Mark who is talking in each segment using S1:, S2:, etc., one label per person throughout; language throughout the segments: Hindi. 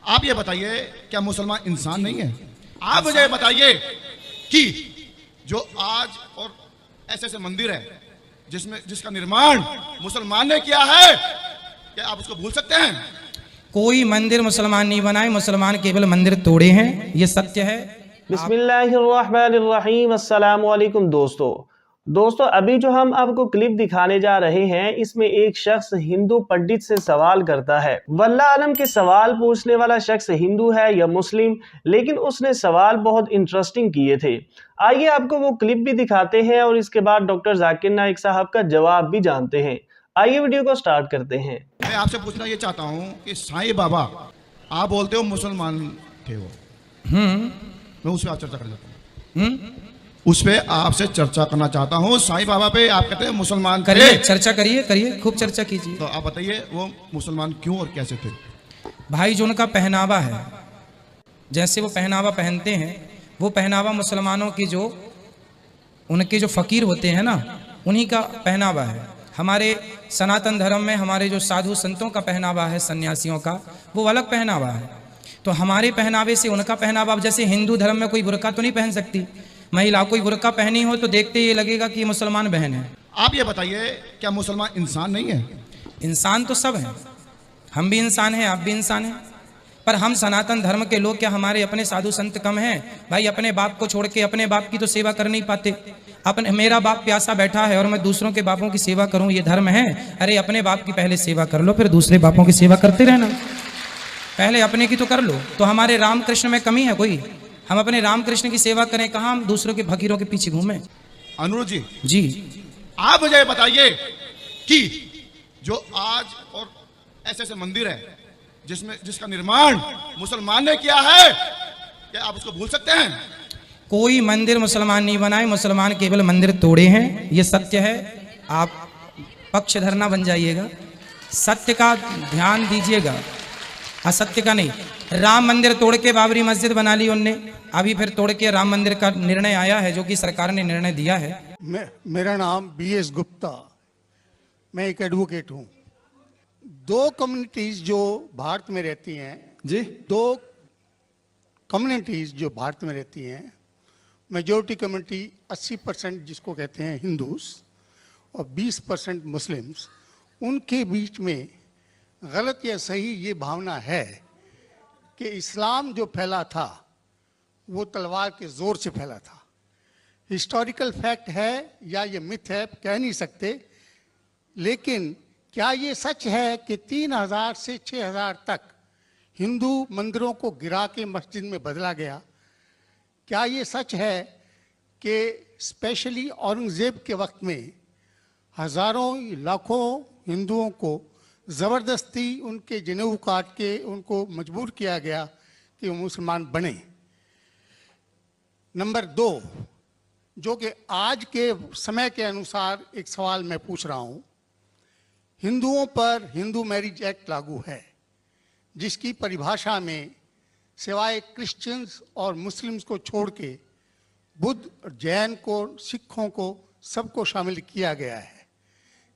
S1: आप ये बताइए, क्या मुसलमान इंसान नहीं है? आप मुझे बताइए कि जो आज और ऐसे ऐसे मंदिर है जिसका निर्माण मुसलमान ने किया है, क्या आप उसको भूल सकते हैं?
S2: कोई मंदिर मुसलमान नहीं बनाए, मुसलमान केवल मंदिर तोड़े हैं, ये सत्य है।
S3: बिस्मिल्लाहिर्रहमानिर्रहीम। अस्सलामु अलैकुम दोस्तों, अभी जो हम आपको क्लिप दिखाने जा रहे हैं, इसमें एक शख्स हिंदू पंडित से सवाल करता है। वल्लाह आलम के सवाल पूछने वाला शख्स हिंदू है या मुस्लिम, लेकिन उसने सवाल बहुत इंटरेस्टिंग किए थे। आइए आपको वो क्लिप भी दिखाते हैं और इसके बाद डॉक्टर जाकिर नाइक साहब का जवाब भी जानते हैं। आइए वीडियो को स्टार्ट करते हैं।
S1: मैं आपसे पूछना ये चाहता हूँ कि साईं बाबा, आप बोलते हो मुसलमान थे वो, मैं उस पर आप चर्चा करना चाहता हूँ। उस पे आपसे चर्चा करना चाहता हूँ। साईं बाबा पे आप कहते हैं मुसलमान थे।
S2: करिए, चर्चा करिए, खूब चर्चा कीजिए।
S1: तो आप बताइए वो मुसलमान क्यों और कैसे थे?
S2: भाई, जो उनका पहनावा है, जैसे वो पहनावा पहनते हैं, वो पहनावा मुसलमानों की जो उनके जो फकीर होते हैं ना, उन्हीं का पहनावा है। हमारे सनातन धर्म में हमारे जो साधु संतों का पहनावा है, सन्यासियों का, वो अलग पहनावा है। तो हमारे पहनावे से उनका पहनावा, जैसे हिंदू धर्म में कोई बुर्का तो नहीं पहन सकती महिला, कोई बुर्का पहनी हो तो देखते ये लगेगा कि ये मुसलमान बहन है।
S1: आप ये बताइए, क्या मुसलमान इंसान नहीं है?
S2: इंसान तो सब हैं, हम भी इंसान हैं, आप भी इंसान हैं, पर हम सनातन धर्म के लोग क्या हमारे अपने साधु संत कम हैं? भाई, अपने बाप को छोड़ के अपने बाप की तो सेवा कर नहीं पाते। अपने मेरा बाप प्यासा बैठा है और मैं दूसरों के बापों की सेवा करूं, ये धर्म है? अरे अपने बाप की पहले सेवा कर लो, फिर दूसरे बापों की सेवा करते रहना। पहले अपने की तो कर लो। तो हमारे रामकृष्ण में कमी है कोई? हम अपने रामकृष्ण की सेवा करें, कहाँ हम दूसरों के फकीरों के पीछे घूमें?
S1: अनुरुद्ध
S2: जी,
S1: आप मुझे बताइए कि जो आज और ऐसे ऐसे मंदिर है जिसका निर्माण मुसलमान ने किया है, क्या आप उसको भूल सकते हैं?
S2: कोई मंदिर मुसलमान नहीं बनाए, मुसलमान केवल मंदिर तोड़े हैं, ये सत्य है। आप पक्षधर ना बन जाइएगा, सत्य का ध्यान दीजिएगा, असत्य का नहीं। राम मंदिर तोड़ के बाबरी मस्जिद बना ली उनने, अभी फिर तोड़ के राम मंदिर का निर्णय आया है, जो कि सरकार ने निर्णय दिया है।
S4: मेरा नाम BS गुप्ता, मैं एक एडवोकेट हूँ। दो कम्युनिटीज जो भारत में रहती हैं जी, दो कम्युनिटीज जो भारत में रहती हैं, मेजॉरिटी कम्युनिटी 80% जिसको कहते हैं हिंदूज और 20% मुस्लिम्स, उनके बीच में गलत या सही ये भावना है कि इस्लाम जो फैला था वो तलवार के जोर से फैला था। हिस्टोरिकल फैक्ट है या ये मिथ है, कह नहीं सकते, लेकिन क्या ये सच है कि 3000 से 6000 तक हिंदू मंदिरों को गिरा के मस्जिद में बदला गया? क्या ये सच है कि स्पेशली औरंगजेब के वक्त में हजारों लाखों हिंदुओं को ज़बरदस्ती उनके जनेऊ काट के उनको मजबूर किया गया कि वो मुसलमान बने? नंबर 2, जो कि आज के समय के अनुसार एक सवाल मैं पूछ रहा हूँ, हिंदुओं पर हिंदू मैरिज एक्ट लागू है, जिसकी परिभाषा में सिवाय क्रिश्चियंस और मुस्लिम्स को छोड़ के बुद्ध और जैन को, सिखों को, सबको शामिल किया गया है।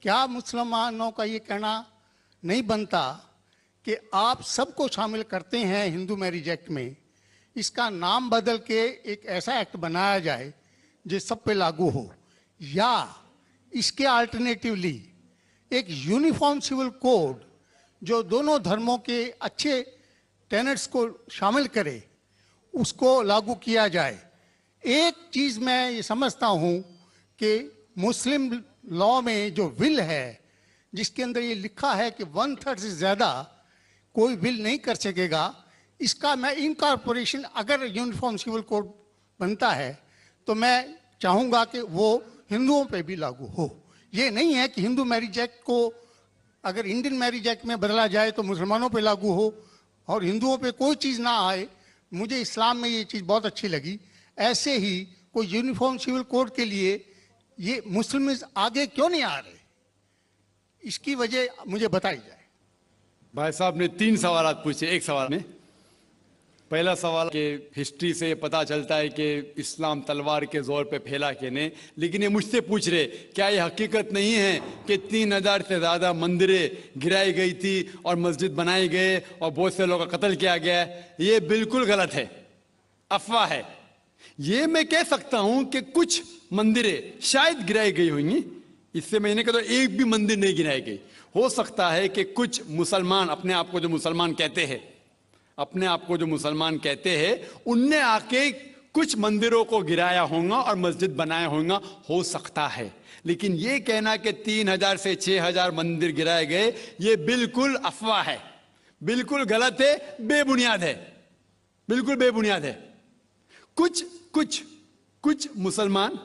S4: क्या मुसलमानों का ये कहना नहीं बनता कि आप सबको शामिल करते हैं हिंदू मैरिज एक्ट में, इसका नाम बदल के एक ऐसा एक्ट बनाया जाए जो सब पे लागू हो, या इसके अल्टरनेटिवली एक यूनिफॉर्म सिविल कोड जो दोनों धर्मों के अच्छे टेनेट्स को शामिल करे, उसको लागू किया जाए? एक चीज़ मैं ये समझता हूँ कि मुस्लिम लॉ में जो विल है, जिसके अंदर ये लिखा है कि 1/3 से ज़्यादा कोई विल नहीं कर सकेगा, इसका मैं इनकॉर्पोरेशन अगर यूनिफॉर्म सिविल कोड बनता है तो मैं चाहूँगा कि वो हिंदुओं पे भी लागू हो। ये नहीं है कि हिंदू मैरिज एक्ट को अगर इंडियन मैरिज एक्ट में बदला जाए तो मुसलमानों पे लागू हो और हिंदुओं पे कोई चीज़ ना आए। मुझे इस्लाम में ये चीज़ बहुत अच्छी लगी। ऐसे ही कोई यूनिफॉर्म सिविल कोड के लिए ये मुस्लिम आगे क्यों नहीं आ रहे, इसकी वजह मुझे बताई जाए।
S5: भाई साहब ने 3 सवाल पूछे एक सवाल में। पहला सवाल कि हिस्ट्री से पता चलता है कि इस्लाम तलवार के जोर पे फैला कि नहीं, लेकिन ये मुझसे पूछ रहे क्या ये हकीकत नहीं है कि 3000 से ज़्यादा मंदिरें गिराई गई थी और मस्जिद बनाए गए और बहुत से लोगों का कत्ल किया गया? ये बिल्कुल गलत है, अफवाह है। ये मैं कह सकता हूं कि कुछ मंदिरें शायद गिराई गई होंगी, इससे मैंने कहा तो एक भी मंदिर नहीं गिराई गई। हो सकता है कि कुछ मुसलमान अपने आप को जो मुसलमान कहते हैं, अपने आप को जो मुसलमान कहते हैं, उनने आके कुछ मंदिरों को गिराया होगा और मस्जिद बनाया होगा, हो सकता है। लेकिन ये कहना कि 3000 से 6000 मंदिर गिराए गए, ये बिल्कुल अफवाह है, बिल्कुल गलत है, बेबुनियाद है, बिल्कुल बेबुनियाद है। कुछ मुसलमान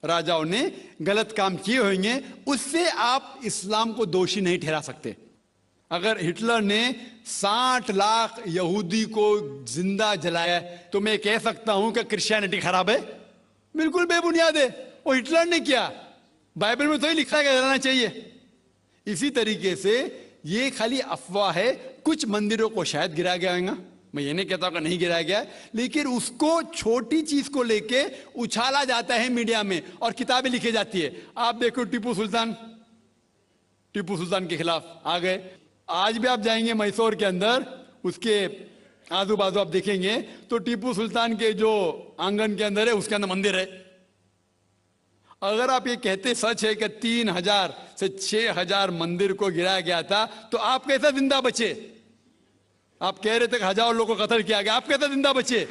S5: राजाओं ने गलत काम किए होंगे, उससे आप इस्लाम को दोषी नहीं ठहरा सकते। अगर हिटलर ने 60 लाख यहूदी को जिंदा जलाया तो मैं कह सकता हूं कि क्रिश्चियनिटी खराब है? बिल्कुल बेबुनियाद है, वो हिटलर ने किया, बाइबल में तो ही लिखा है कि जलाना चाहिए। इसी तरीके से ये खाली अफवाह है। कुछ मंदिरों को शायद गिराया गया होगा, मैं ये नहीं कहता कि नहीं गिराया गया, लेकिन उसको छोटी चीज को लेके उछाला जाता है मीडिया में और किताबें लिखी जाती है। आप देखो टीपू सुल्तान के खिलाफ आ गए। आज भी आप जाएंगे मैसूर के अंदर, उसके आजू बाजू आप देखेंगे तो टीपू सुल्तान के जो आंगन के अंदर है उसके अंदर मंदिर है। अगर आप ये कहते सच है कि 3000 से 6000 मंदिर को गिराया गया था, तो आप कैसे जिंदा बचे? आप कह रहे थे कि हजारों लोगों को कत्ल किया गया, आप कैसे जिंदा बचे?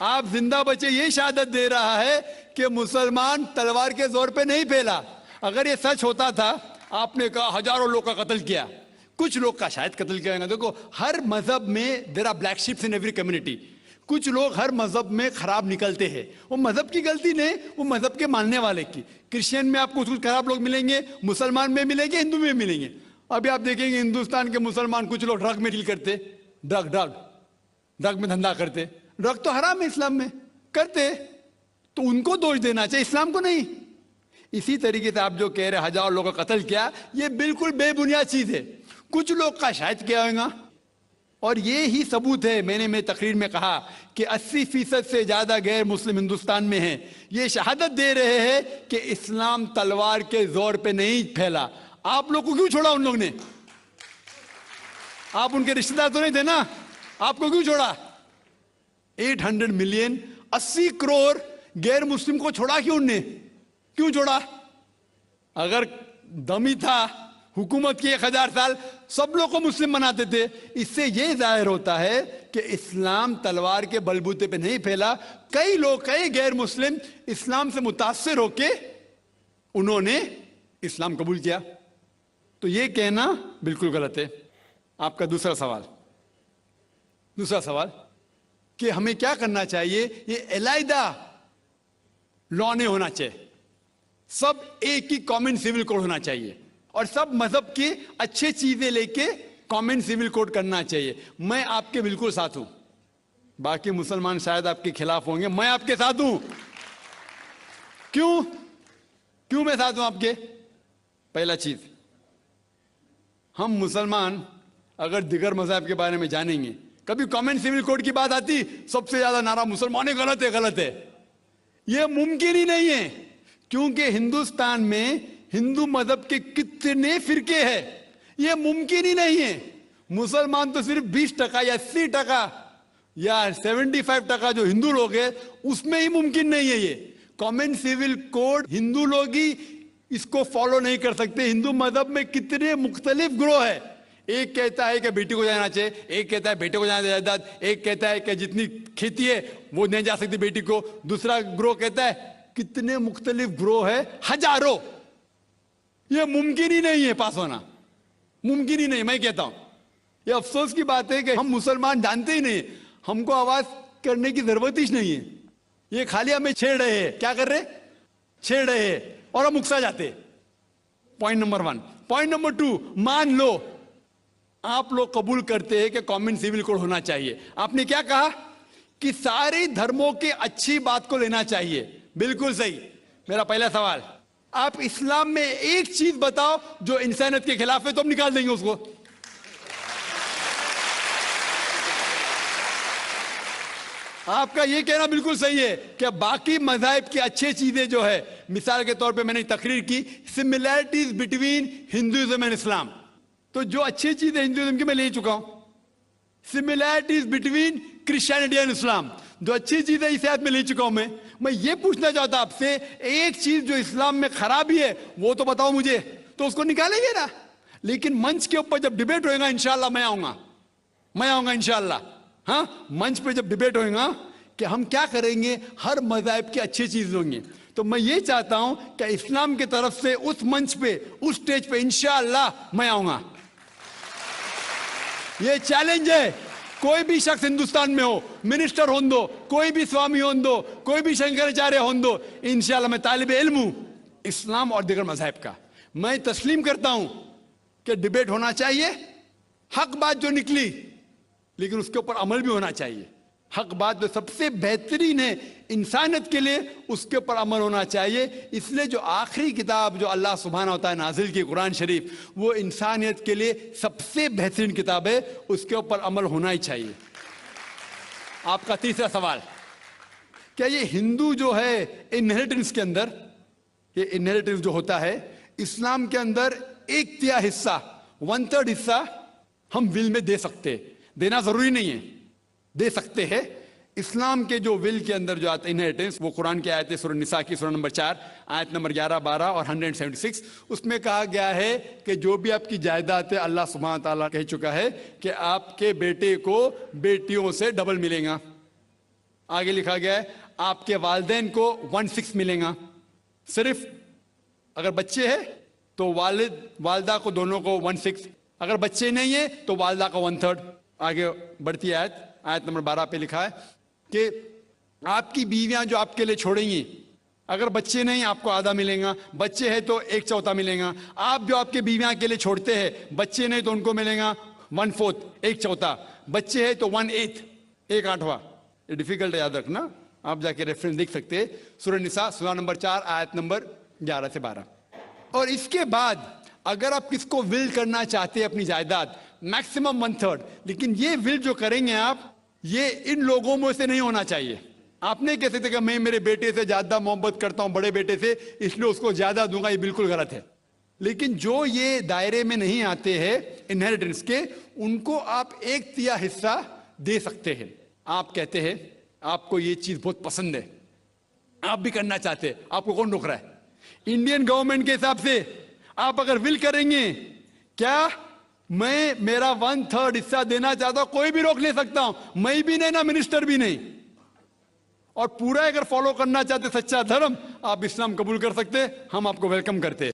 S5: आप जिंदा बचे ये शहादत दे रहा है कि मुसलमान तलवार के जोर पे नहीं फैला। अगर ये सच होता था, आपने कहा हजारों लोग का कत्ल किया, कुछ लोग का शायद कत्ल किया गया। देखो, हर मजहब में there are black ships in every community. कुछ लोग हर मजहब में खराब निकलते हैं, वो मजहब की गलती नहीं, वो मजहब के मानने वाले की। क्रिश्चियन में आपको कुछ खराब लोग मिलेंगे, मुसलमान में मिलेंगे, हिंदू में मिलेंगे। अभी आप देखेंगे हिंदुस्तान के मुसलमान कुछ लोग ड्रग में डील करते, ड्रग में धंधा करते। ड्रग तो हराम है इस्लाम में, करते तो उनको दोष देना चाहिए, इस्लाम को नहीं। इसी तरीके से आप जो कह रहे हजारों लोगों का कत्ल किया, ये बिल्कुल बेबुनियाद चीज है। कुछ लोग का शायद किया होगा, और ये ही सबूत है। मैंने मेरी तकरीर में कहा कि 80% से ज्यादा गैर मुस्लिम हिंदुस्तान में हैं। ये शहादत दे रहे हैं कि इस्लाम तलवार के जोर पे नहीं फैला। आप लोग को क्यों छोड़ा उन लोग ने? आप उनके रिश्तेदार तो नहीं थे ना, आपको क्यों छोड़ा? 800 मिलियन 80 करोड़ गैर मुस्लिम को छोड़ा क्यों उनने? क्यों छोड़ा? अगर दमी था हुकूमत की 1000 साल, सब लोग को मुस्लिम बनाते थे। इससे यह जाहिर होता है कि इस्लाम तलवार के बलबूते पे नहीं फैला। कई लोग, कई गैर मुस्लिम इस्लाम से मुतासिर होके उन्होंने इस्लाम कबूल किया। तो यह कहना बिल्कुल गलत है। आपका दूसरा सवाल कि हमें क्या करना चाहिए? ये अलहदा लॉ नहीं होना चाहिए, सब एक ही कॉमन सिविल कोड होना चाहिए, और सब मजहब की अच्छी चीजें लेके कॉमन सिविल कोड करना चाहिए। मैं आपके बिल्कुल साथ हूं, बाकी मुसलमान शायद आपके खिलाफ होंगे, मैं आपके साथ हूं। क्यों मैं साथ हूं आपके? पहला चीज, हम मुसलमान अगर दिगर मजहब के बारे में जानेंगे, कभी कॉमन सिविल कोड की बात आती, सबसे ज्यादा नारा मुसलमान गलत है। यह मुमकिन ही नहीं है, क्योंकि हिंदुस्तान में हिंदू मजहब के कितने फिरके हैं, यह मुमकिन ही नहीं है। मुसलमान तो सिर्फ 20% या 80% या 75% जो हिंदू लोग हैं, उसमें ही मुमकिन नहीं है। ये कॉमन सिविल कोड हिंदू लोग ही इसको फॉलो नहीं कर सकते। हिंदू मजहब में कितने मुख्तलिफ ग्रोह है। एक कहता है कि बेटी को जाना चाहिए, एक कहता है बेटे को जाना जायदाद, एक कहता है कि जितनी खेती है वो नहीं जा सकती बेटी को, दूसरा ग्रोह कहता है। कितने मुख्तलिफ ग्रोह है, हजारों। यह मुमकिन ही नहीं है पास होना, मुमकिन ही नहीं। मैं कहता हूं ये अफसोस की बात है कि हम मुसलमान जानते ही नहीं, हमको आवाज करने की जरूरत ही नहीं है। ये खाली हमें छेड़ रहे हैं। क्या कर रहे? छेड़ रहे हैं और हम उकसा जाते। Point number 1। पॉइंट नंबर 2, मान लो आप लोग कबूल करते हैं कि कॉमन सिविल कोड होना चाहिए। आपने क्या कहा कि सारे धर्मों के अच्छी बात को लेना चाहिए। बिल्कुल सही। मेरा पहला सवाल, आप इस्लाम में एक चीज बताओ जो इंसानियत के खिलाफ है, तो हम निकाल देंगे उसको। आपका ये कहना बिल्कुल सही है कि बाकी मज़ाहिब की अच्छी चीजें जो है, मिसाल के तौर पे मैंने तकरीर की similarities between Hinduism and Islam, तो जो अच्छी चीजें हिंदुइज्म की मैं ले चुका हूं। Similarities between Christianity and Islam, जो अच्छी चीजें इस आयत में ले चुका हूं। मैं ये पूछना चाहता आपसे, एक चीज जो इस्लाम में खराबी है वो तो बताओ मुझे, तो उसको निकालेंगे ना। लेकिन मंच के ऊपर जब डिबेट होएगा इंशाल्लाह मैं आऊंगा इंशाल्लाह। हाँ, मंच पे जब डिबेट होएगा कि हम क्या करेंगे, हर मज़हब की अच्छी चीज होंगी। तो मैं ये चाहता हूं कि इस्लाम की तरफ से उस मंच पे, उस स्टेज पे इंशाल्लाह मैं आऊंगा। ये चैलेंज है। कोई भी शख्स हिंदुस्तान में हो, मिनिस्टर हों दो, कोई भी स्वामी हों दो, कोई भी शंकराचार्य हों दो, इंशाल्लाह मैं तालिब इल्म हूं इस्लाम और दीगर मज़हब का। मैं तस्लीम करता हूं कि डिबेट होना चाहिए, हक बात जो निकली, लेकिन उसके ऊपर अमल भी होना चाहिए। हक बात जो सबसे बेहतरीन है इंसानियत के लिए, उसके ऊपर अमल होना चाहिए। इसलिए जो आखिरी किताब जो अल्लाह सुब्हाना व तआला नाजिल की कुरान शरीफ, वो इंसानियत के लिए सबसे बेहतरीन किताब है, उसके ऊपर अमल होना ही चाहिए। आपका तीसरा सवाल, क्या ये हिंदू जो है इनहेरिटेंस के अंदर, ये इनहेरिटेंस जो होता है इस्लाम के अंदर, 1/3 हिस्सा, 1/3 हिस्सा हम विल में दे सकते हैं। देना जरूरी नहीं है, दे सकते हैं। इस्लाम के जो विल के अंदर जो आता है इनहेरिटेंस, वो कुरान की आयत है सूरह निसा की सूरह नंबर 4 आयत नंबर 11, 12 और 176। उसमें कहा गया है कि जो भी आपकी जायदाद है, अल्लाह सुब्हान ताला कह चुका है कि आपके बेटे को बेटियों से डबल मिलेगा। आगे लिखा गया है आपके वालिदैन को 1/6 मिलेगा। सिर्फ अगर बच्चे हैं तो वालिद वालदा को दोनों को 1/6, अगर बच्चे नहीं है तो वालदा का 1/3। आगे बढ़ती है आयत नंबर 12 पे लिखा है कि आपकी बीवियां जो आपके लिए छोड़ेंगी, अगर बच्चे नहीं आपको आधा मिलेगा, बच्चे हैं तो 1/4 मिलेगा। आप जो आपके बीवियां के लिए छोड़ते हैं, बच्चे नहीं तो उनको मिलेगा 1/4, 1/4। बच्चे हैं तो 1/8, 1/8। ये डिफिकल्ट है, याद रखना। आप जाके रेफरेंस देख सकते हैं, सूरह निसा सूरह नंबर 4 आयत नंबर 11 से 12। और इसके बाद अगर आप किसको विल करना चाहते हैं अपनी जायदाद, मैक्सिमम 1/3, लेकिन ये विल जो करेंगे आप, ये इन लोगों में से नहीं होना चाहिए। आप नहीं कह सकते कि मैं मेरे बेटे से ज्यादा मोहब्बत करता हूं, बड़े बेटे से, इसलिए उसको ज्यादा दूंगा, ये बिल्कुल गलत है। लेकिन जो ये दायरे में नहीं आते हैं इनहेरिटेंस के, उनको आप 1/3 हिस्सा दे सकते हैं। आप कहते हैं आपको ये चीज बहुत पसंद है, आप भी करना चाहते हैं, आपको कौन रोक रहा है? इंडियन गवर्नमेंट के हिसाब से आप अगर विल करेंगे, क्या मैं मेरा 1/3 हिस्सा देना चाहता हूं, कोई भी रोक ले सकता हूं, मैं भी नहीं ना मिनिस्टर भी नहीं। और पूरा अगर फॉलो करना चाहते सच्चा धर्म, आप इस्लाम कबूल कर सकते, हम आपको वेलकम करते।